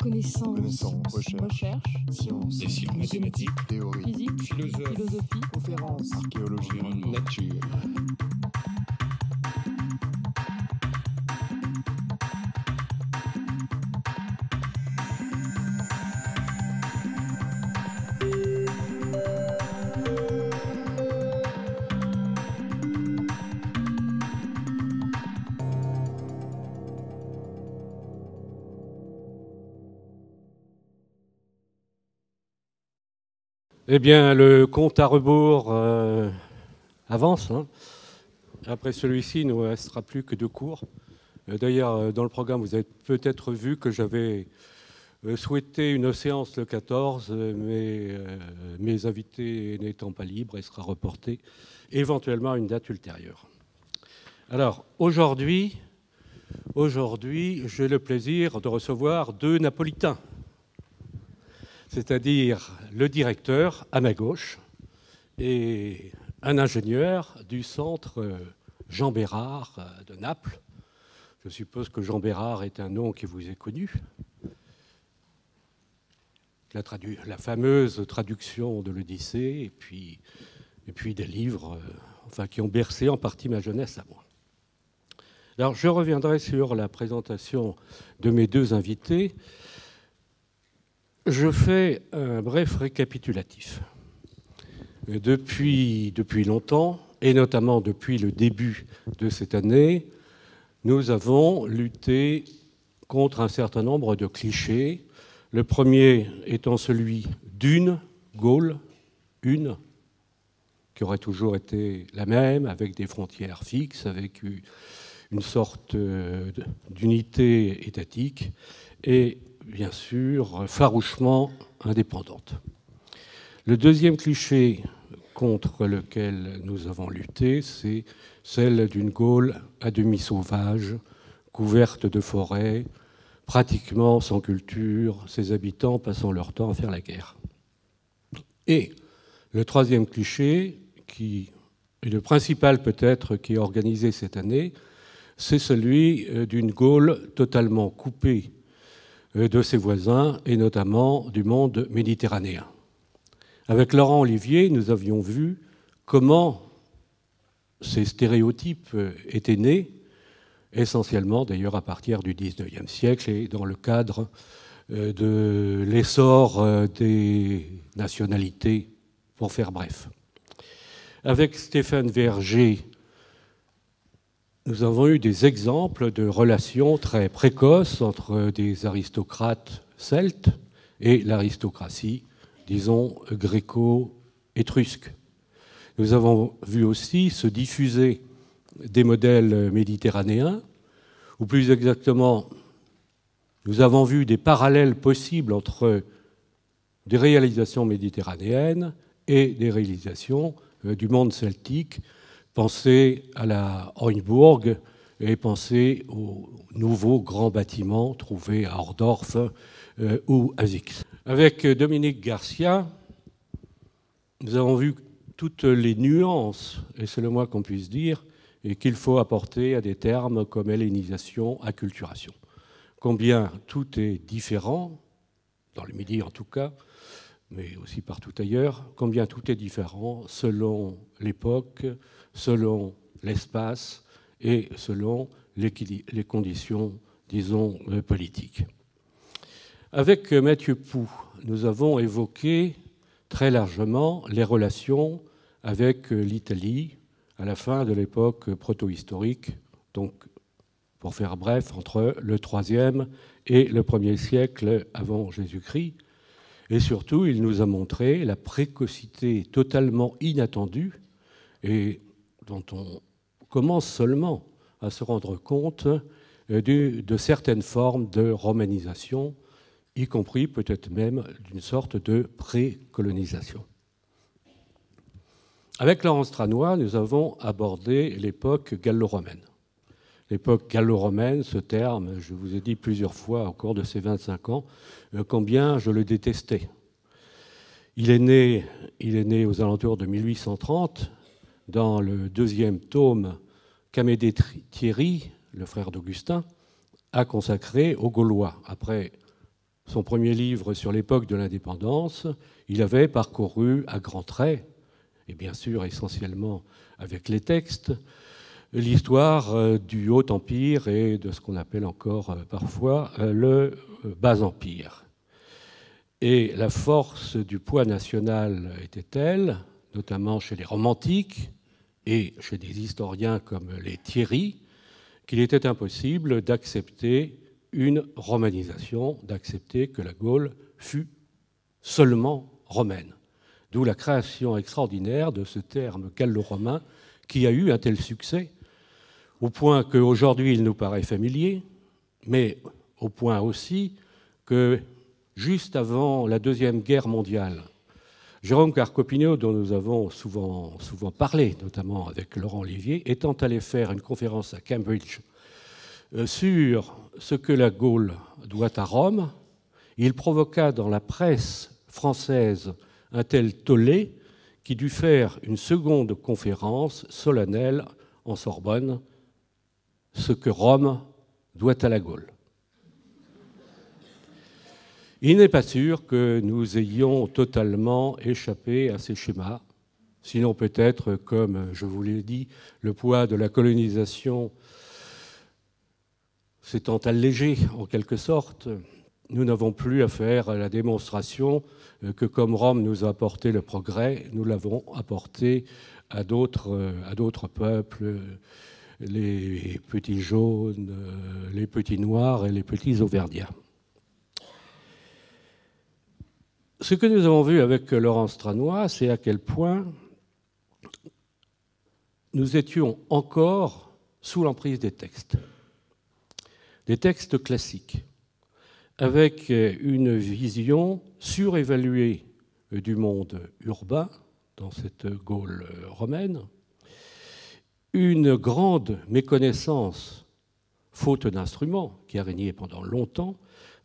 Connaissance, recherche, sciences, dessin, mathématiques, théorie, physique, philosophie, conférences, archéologie, environnement, nature. Eh bien, le compte à rebours avance. Après celui-ci, il ne nous restera plus que 2 cours. D'ailleurs, dans le programme, vous avez peut-être vu que j'avais souhaité une séance le 14, mais mes invités n'étant pas libres, elle sera reportée éventuellement à une date ultérieure. Alors, aujourd'hui, j'ai le plaisir de recevoir 2 napolitains, c'est-à-dire le directeur à ma gauche et un ingénieur du centre Jean Bérard de Naples. Je suppose que Jean Bérard est un nom qui vous est connu. La fameuse traduction de l'Odyssée et puis des livres qui ont bercé en partie ma jeunesse à moi. Alors, je reviendrai sur la présentation de mes 2 invités. Je fais un bref récapitulatif. Depuis longtemps, et notamment depuis le début de cette année, nous avons lutté contre un certain nombre de clichés. Le premier étant celui d'une Gaule, une, qui aurait toujours été la même, avec des frontières fixes, avec une sorte d'unité étatique, et bien sûr, farouchement indépendante. Le deuxième cliché contre lequel nous avons lutté, c'est celle d'une Gaule à demi sauvage, couverte de forêts, pratiquement sans culture, ses habitants passant leur temps à faire la guerre. Et le troisième cliché, qui est le principal peut-être qui est organisé cette année, c'est celui d'une Gaule totalement coupée de ses voisins, et notamment du monde méditerranéen. Avec Laurent Olivier, nous avions vu comment ces stéréotypes étaient nés, essentiellement d'ailleurs à partir du XIXe siècle et dans le cadre de l'essor des nationalités, pour faire bref. Avec Stéphane Verger, nous avons eu des exemples de relations très précoces entre des aristocrates celtes et l'aristocratie, disons, gréco-étrusque. Nous avons vu aussi se diffuser des modèles méditerranéens, ou plus exactement, nous avons vu des parallèles possibles entre des réalisations méditerranéennes et des réalisations du monde celtique. Pensez à la Heuenburg et pensez aux nouveaux grands bâtiments trouvés à Ohrdorf ou à Zix. Avec Dominique Garcia, nous avons vu toutes les nuances, et c'est le moins qu'on puisse dire, et qu'il faut apporter à des termes comme hellénisation, acculturation. Combien tout est différent, dans le Midi en tout cas, mais aussi partout ailleurs, combien tout est différent selon l'époque, selon l'espace et selon les conditions, disons, politiques. Avec Mathieu Pou, nous avons évoqué très largement les relations avec l'Italie à la fin de l'époque proto-historique, donc, pour faire bref, entre le IIIe et le 1er siècle avant Jésus-Christ. Et surtout, il nous a montré la précocité totalement inattendue et dont on commence seulement à se rendre compte de certaines formes de romanisation, y compris peut-être même d'une sorte de pré-colonisation. Avec Laurent Stranois, nous avons abordé l'époque gallo-romaine. L'époque gallo-romaine, ce terme, je vous ai dit plusieurs fois au cours de ces 25 ans, combien je le détestais. Il est né aux alentours de 1830, dans le 2e tome qu'Amédée Thierry, le frère d'Augustin, a consacré aux Gaulois, après son premier livre sur l'époque de l'indépendance, il avait parcouru à grands traits, et bien sûr essentiellement avec les textes, l'histoire du Haut Empire et de ce qu'on appelle encore parfois le Bas Empire. Et la force du poids national était telle, notamment chez les romantiques et chez des historiens comme les Thierry, qu'il était impossible d'accepter une romanisation, d'accepter que la Gaule fût seulement romaine. D'où la création extraordinaire de ce terme gallo-romain qui a eu un tel succès, au point qu'aujourd'hui il nous paraît familier, mais au point aussi que juste avant la Deuxième Guerre mondiale, Jérôme Carcopino, dont nous avons souvent parlé, notamment avec Laurent Olivier, étant allé faire une conférence à Cambridge sur ce que la Gaule doit à Rome, il provoqua dans la presse française un tel tollé qu'il dut faire une seconde conférence solennelle en Sorbonne, ce que Rome doit à la Gaule. Il n'est pas sûr que nous ayons totalement échappé à ces schémas, sinon peut-être, comme je vous l'ai dit, le poids de la colonisation s'étant allégé en quelque sorte, nous n'avons plus à faire la démonstration que comme Rome nous a apporté le progrès, nous l'avons apporté à d'autres peuples, les petits jaunes, les petits noirs et les petits auvergnats. Ce que nous avons vu avec Laurence Tranois, c'est à quel point nous étions encore sous l'emprise des textes classiques, avec une vision surévaluée du monde urbain dans cette Gaule romaine, une grande méconnaissance, faute d'instruments, qui a régné pendant longtemps,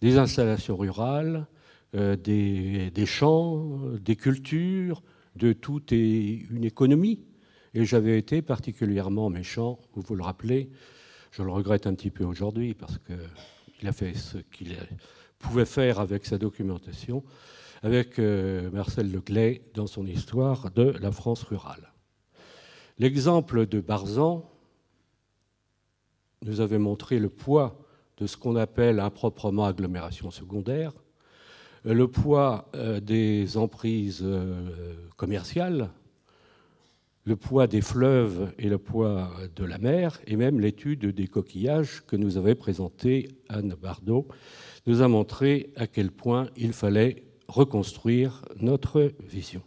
des installations rurales, des champs, des cultures, de toute une économie. Et j'avais été particulièrement méchant, vous le rappelez, je le regrette un petit peu aujourd'hui parce qu'il a fait ce qu'il pouvait faire avec sa documentation, avec Marcel Leclay dans son histoire de la France rurale. L'exemple de Barzan nous avait montré le poids de ce qu'on appelle improprement agglomération secondaire, le poids des emprises commerciales, le poids des fleuves et le poids de la mer, et même l'étude des coquillages que nous avait présenté Anne Bardot nous a montré à quel point il fallait reconstruire notre vision.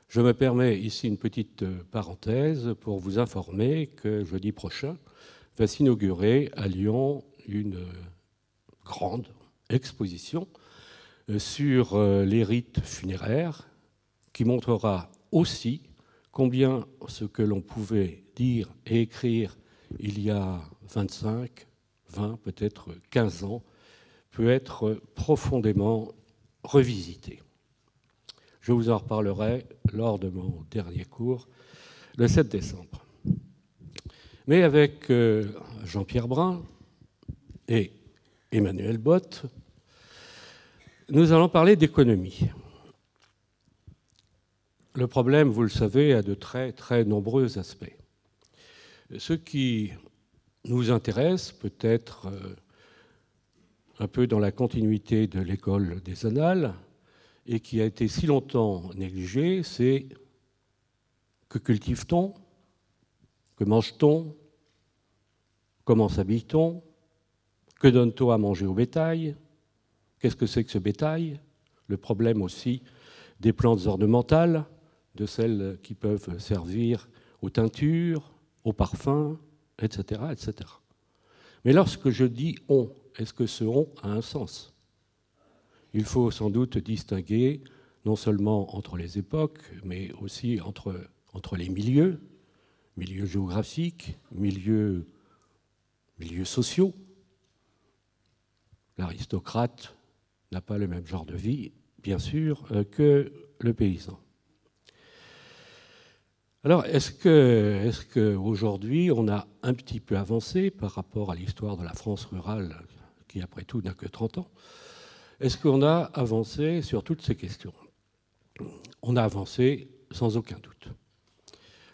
Je me permets ici une petite parenthèse pour vous informer que jeudi prochain va s'inaugurer à Lyon une grande exposition sur les rites funéraires qui montrera aussi combien ce que l'on pouvait dire et écrire il y a 25, 20, peut-être 15 ans peut être profondément revisité. Je vous en reparlerai lors de mon dernier cours, le 7 décembre. Mais avec Jean-Pierre Brun et Emmanuel Bott, nous allons parler d'économie. Le problème, vous le savez, a de très, très nombreux aspects. Ce qui nous intéresse, peut-être un peu dans la continuité de l'école des Annales, et qui a été si longtemps négligé, c'est que cultive-t-on, que mange-t-on, comment s'habille-t-on, que donne-t-on à manger au bétail, qu'est-ce que c'est que ce bétail, le problème aussi des plantes ornementales, de celles qui peuvent servir aux teintures, aux parfums, etc., etc. Mais lorsque je dis « on », est-ce que ce « on » a un sens ? Il faut sans doute distinguer non seulement entre les époques, mais aussi entre les milieux géographiques, milieux sociaux. L'aristocrate n'a pas le même genre de vie, bien sûr, que le paysan. Alors, est-ce qu'aujourd'hui, on a un petit peu avancé par rapport à l'histoire de la France rurale qui après tout n'a que 30 ans, est-ce qu'on a avancé sur toutes ces questions? On a avancé sans aucun doute.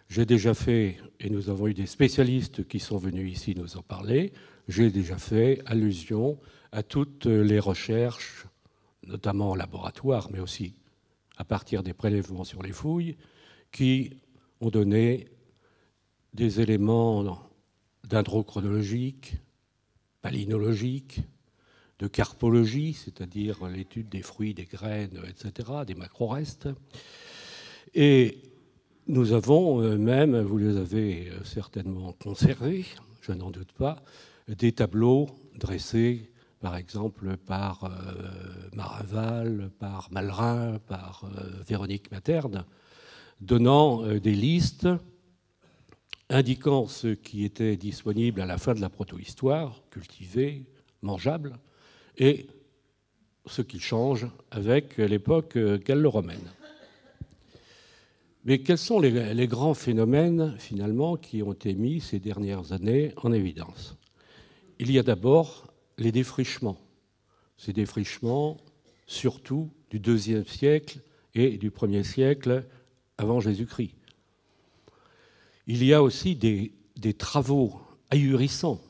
J'ai déjà fait, et nous avons eu des spécialistes qui sont venus ici nous en parler, j'ai déjà fait allusion à toutes les recherches, notamment en laboratoire, mais aussi à partir des prélèvements sur les fouilles, qui ont donné des éléments dendrochronologiques, palynologiques, de carpologie, c'est-à-dire l'étude des fruits, des graines, etc., des macrorestes. Et nous avons même, vous les avez certainement conservés, je n'en doute pas, des tableaux dressés, par exemple, par Maraval, par Malraux, par Véronique Materne, donnant des listes indiquant ce qui était disponible à la fin de la protohistoire, cultivé, mangeable, et ce qui change avec l'époque gallo-romaine. Mais quels sont les grands phénomènes, finalement, qui ont été mis ces dernières années en évidence? Il y a d'abord les défrichements. Ces défrichements, surtout du IIe siècle et du 1er siècle avant Jésus-Christ. Il y a aussi des travaux ahurissants.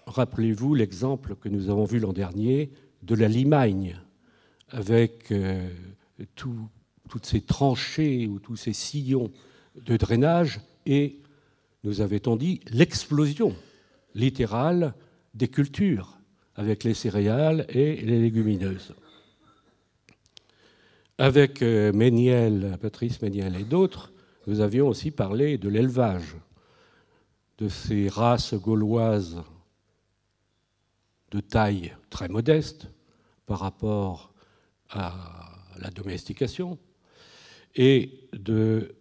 Rappelez-vous l'exemple que nous avons vu l'an dernier de la Limagne, avec toutes ces tranchées ou tous ces sillons de drainage, et, nous avait-on dit, l'explosion littérale des cultures, avec les céréales et les légumineuses. Avec Méniel, Patrice Méniel et d'autres, nous avions aussi parlé de l'élevage, de ces races gauloises de taille très modeste par rapport à la domestication, et de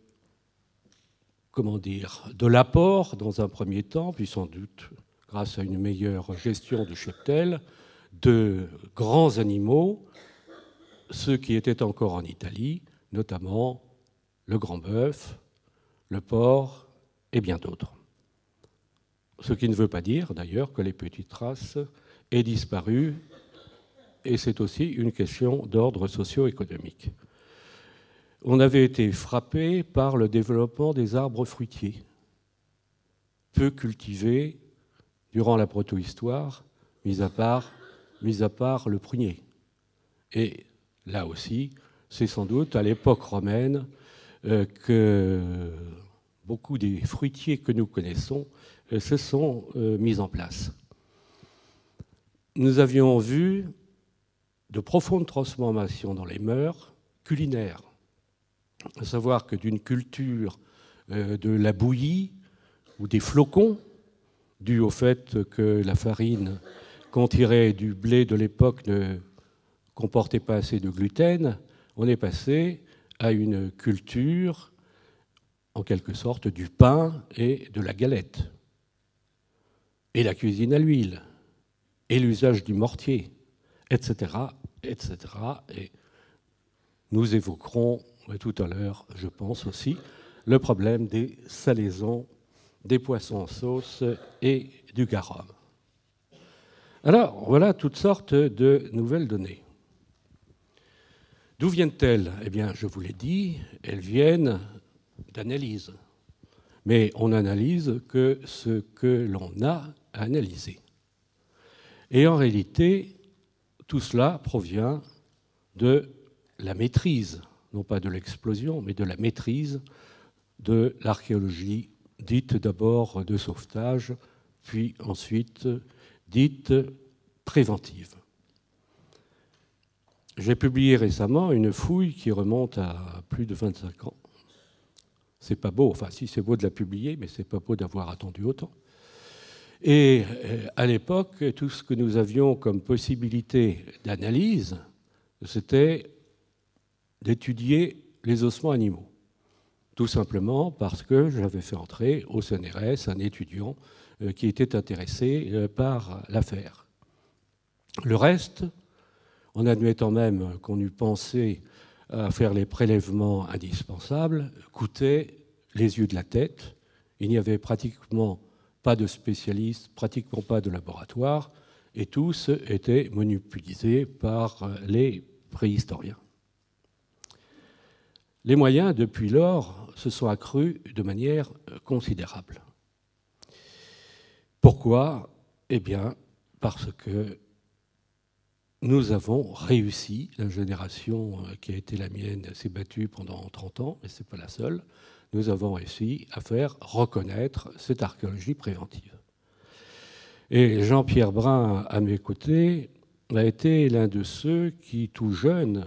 l'apport, dans un premier temps, puis sans doute grâce à une meilleure gestion du cheptel, de grands animaux, ceux qui étaient encore en Italie, notamment le grand bœuf, le porc et bien d'autres. Ce qui ne veut pas dire, d'ailleurs, que les petites races aient disparu, et c'est aussi une question d'ordre socio-économique. On avait été frappé par le développement des arbres fruitiers, peu cultivés durant la protohistoire, mis à part le prunier. Et là aussi, c'est sans doute à l'époque romaine que beaucoup des fruitiers que nous connaissons se sont mis en place. Nous avions vu de profondes transformations dans les mœurs culinaires, à savoir que d'une culture de la bouillie ou des flocons, dû au fait que la farine qu'on tirait du blé de l'époque ne comportait pas assez de gluten, on est passé à une culture, en quelque sorte, du pain et de la galette, et la cuisine à l'huile, et l'usage du mortier, etc., etc. Et nous évoquerons tout à l'heure, je pense aussi, le problème des salaisons, des poissons en sauce et du garum. Alors, voilà toutes sortes de nouvelles données. D'où viennent-elles? Eh bien, je vous l'ai dit, elles viennent d'analyse. Mais on n'analyse que ce que l'on a à analyser. Et en réalité, tout cela provient de la maîtrise, non pas de l'explosion, mais de la maîtrise de l'archéologie dite d'abord de sauvetage, puis ensuite dite préventive. J'ai publié récemment une fouille qui remonte à plus de 25 ans. C'est pas beau, enfin si c'est beau de la publier, mais c'est pas beau d'avoir attendu autant. Et à l'époque, tout ce que nous avions comme possibilité d'analyse, c'était d'étudier les ossements animaux. Tout simplement parce que j'avais fait entrer au CNRS un étudiant qui était intéressé par l'affaire. Le reste, en admettant même qu'on eût pensé à faire les prélèvements indispensables, coûtait les yeux de la tête. Il n'y avait pratiquement pas de spécialistes, pratiquement pas de laboratoire, et tous étaient monopolisés par les préhistoriens. Les moyens, depuis lors, se sont accrus de manière considérable. Pourquoi ? Eh bien, parce que nous avons réussi, la génération qui a été la mienne s'est battue pendant 30 ans, mais ce n'est pas la seule, nous avons réussi à faire reconnaître cette archéologie préventive. Et Jean-Pierre Brun, à mes côtés, a été l'un de ceux qui, tout jeune,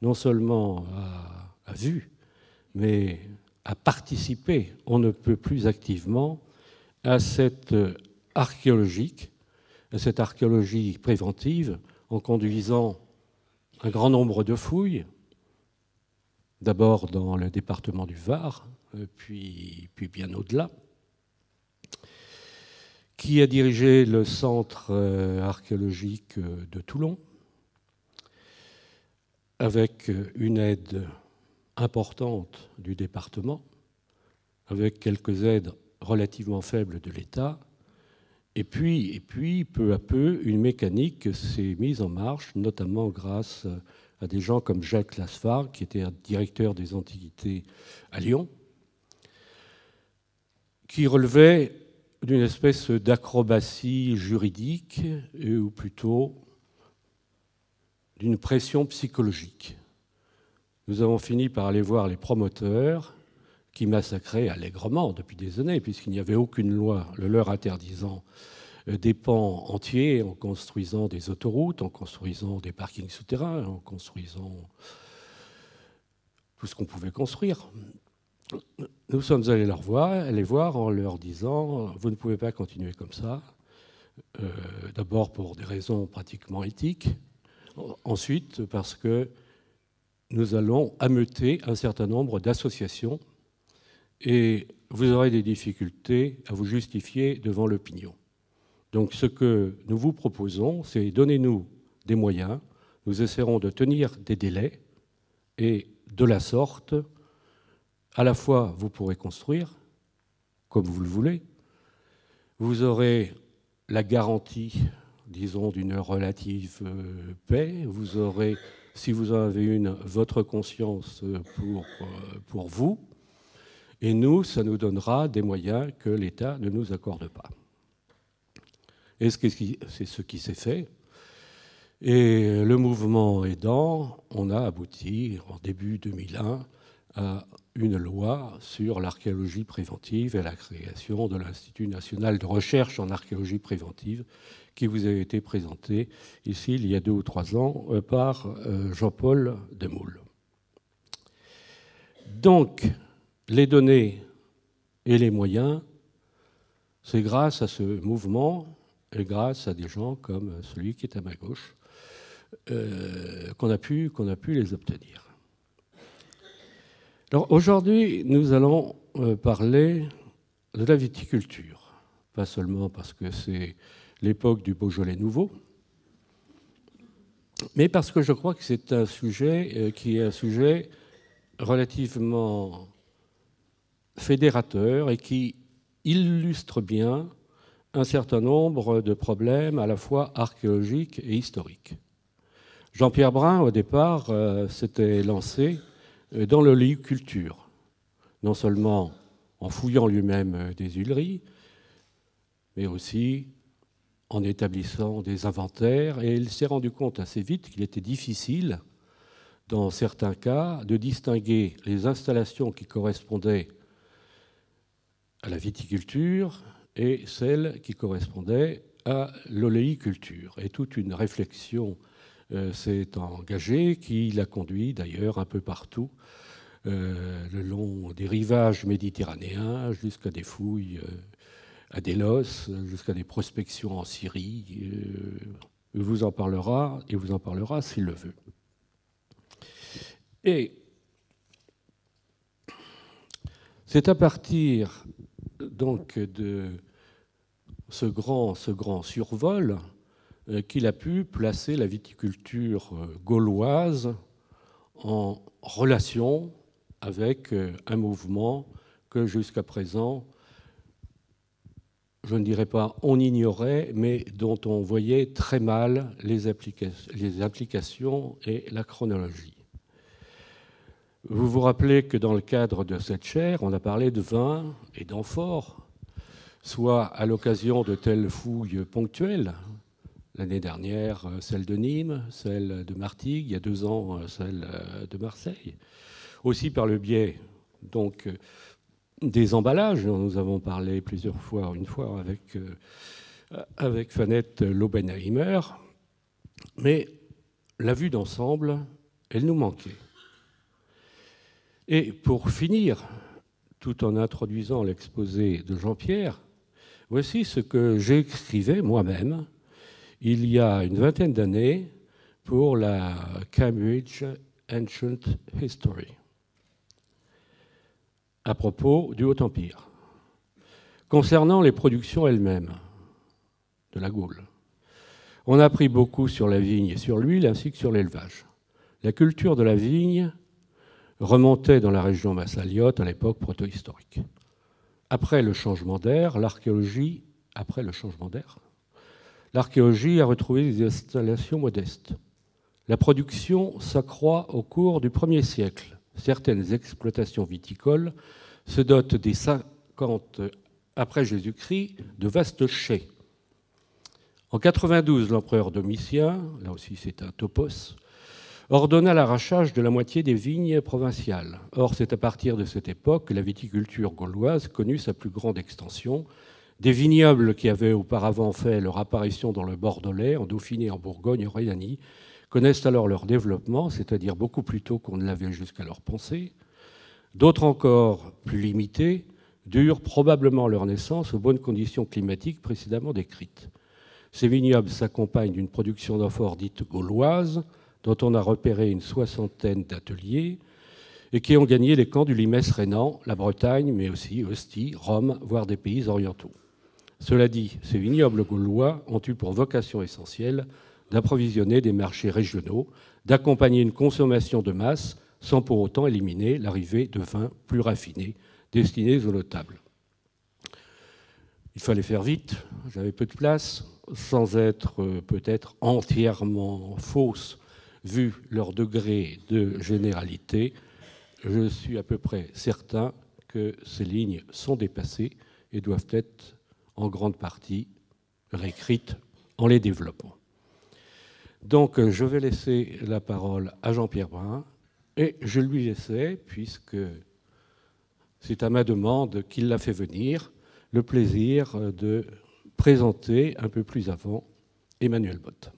non seulement a vu, mais a participé, on ne peut plus activement, à cette archéologie préventive, en conduisant un grand nombre de fouilles, d'abord dans le département du Var, puis bien au-delà, qui a dirigé le centre archéologique de Toulon, avec une aide importante du département, avec quelques aides relativement faibles de l'État. Et puis, peu à peu, une mécanique s'est mise en marche, notamment grâce à des gens comme Jacques Lasfar, qui était directeur des Antiquités à Lyon, qui relevait d'une espèce d'acrobatie juridique, ou plutôt d'une pression psychologique. Nous avons fini par aller voir les promoteurs qui massacraient allègrement depuis des années, puisqu'il n'y avait aucune loi le leur interdisant des pans entiers en construisant des autoroutes, en construisant des parkings souterrains, en construisant tout ce qu'on pouvait construire. Nous sommes allés les voir en leur disant « Vous ne pouvez pas continuer comme ça, d'abord pour des raisons pratiquement éthiques, ensuite parce que nous allons ameuter un certain nombre d'associations et vous aurez des difficultés à vous justifier devant l'opinion. Donc ce que nous vous proposons, c'est donnez-nous des moyens, nous essaierons de tenir des délais et de la sorte, à la fois vous pourrez construire comme vous le voulez, vous aurez la garantie, disons, d'une relative paix, vous aurez, si vous en avez une, votre conscience pour vous, et nous, ça nous donnera des moyens que l'État ne nous accorde pas. Et c'est ce qui s'est fait. Et le mouvement aidant, on a abouti en début 2001 à une loi sur l'archéologie préventive et la création de l'Institut national de recherche en archéologie préventive qui vous a été présentée ici il y a 2 ou 3 ans par Jean-Paul Demoule. Donc, les données et les moyens, c'est grâce à ce mouvement et grâce à des gens comme celui qui est à ma gauche qu'on a pu les obtenir. Alors aujourd'hui, nous allons parler de la viticulture, pas seulement parce que c'est l'époque du Beaujolais nouveau, mais parce que je crois que c'est un sujet qui est un sujet relativement fédérateur et qui illustre bien un certain nombre de problèmes à la fois archéologiques et historiques. Jean-Pierre Brun, au départ, s'était lancé dans l'oléiculture, non seulement en fouillant lui-même des huileries, mais aussi en établissant des inventaires. Et il s'est rendu compte assez vite qu'il était difficile, dans certains cas, de distinguer les installations qui correspondaient à la viticulture et celles qui correspondaient à l'oléiculture. Et toute une réflexion s'est engagée, qui l'a conduit d'ailleurs un peu partout, le long des rivages méditerranéens, jusqu'à des fouilles à Délos, jusqu'à des prospections en Syrie. Il vous en parlera s'il le veut. Et c'est à partir donc de ce grand survol qu'il a pu placer la viticulture gauloise en relation avec un mouvement que jusqu'à présent je ne dirais pas on ignorait, mais dont on voyait très mal les applications et la chronologie. Vous vous rappelez que dans le cadre de cette chaire, on a parlé de vin et d'amphores, soit à l'occasion de telles fouilles ponctuelles. L'année dernière, celle de Nîmes, celle de Martigues, il y a 2 ans, celle de Marseille. Aussi par le biais donc, des emballages, dont nous avons parlé plusieurs fois, une fois avec Fanette Lobenheimer. Mais la vue d'ensemble, elle nous manquait. Et pour finir, tout en introduisant l'exposé de Jean-Pierre, voici ce que j'écrivais moi-même il y a une vingtaine d'années pour la Cambridge Ancient History, à propos du Haut-Empire. Concernant les productions elles-mêmes de la Gaule, on a appris beaucoup sur la vigne et sur l'huile, ainsi que sur l'élevage. La culture de la vigne remontait dans la région massaliote à l'époque protohistorique. Après le changement d'ère, l'archéologie a retrouvé des installations modestes. La production s'accroît au cours du 1er siècle. Certaines exploitations viticoles se dotent des 50 après Jésus-Christ de vastes chais. En 92, l'empereur Domitien, là aussi c'est un topos, ordonna l'arrachage de la moitié des vignes provinciales. Or, c'est à partir de cette époque que la viticulture gauloise connut sa plus grande extension. Des vignobles qui avaient auparavant fait leur apparition dans le Bordelais, en Dauphiné, en Bourgogne, en Rhénanie, connaissent alors leur développement, c'est-à-dire beaucoup plus tôt qu'on ne l'avait jusqu'alors pensé. D'autres encore, plus limités, durent probablement leur naissance aux bonnes conditions climatiques précédemment décrites. Ces vignobles s'accompagnent d'une production d'amphores dite gauloise, dont on a repéré une 60aine d'ateliers, et qui ont gagné les camps du Limès rhénan, la Bretagne, mais aussi Ostie, Rome, voire des pays orientaux. Cela dit, ces vignobles gaulois ont eu pour vocation essentielle d'approvisionner des marchés régionaux, d'accompagner une consommation de masse sans pour autant éliminer l'arrivée de vins plus raffinés destinés aux notables. Il fallait faire vite, j'avais peu de place, sans être peut-être entièrement fausse vu leur degré de généralité. Je suis à peu près certain que ces lignes sont dépassées et doivent être en grande partie réécrites en les développant. Donc, je vais laisser la parole à Jean-Pierre Brun, et je lui laisserai, puisque c'est à ma demande qu'il l'a fait venir, le plaisir de présenter un peu plus avant Emmanuel Botte.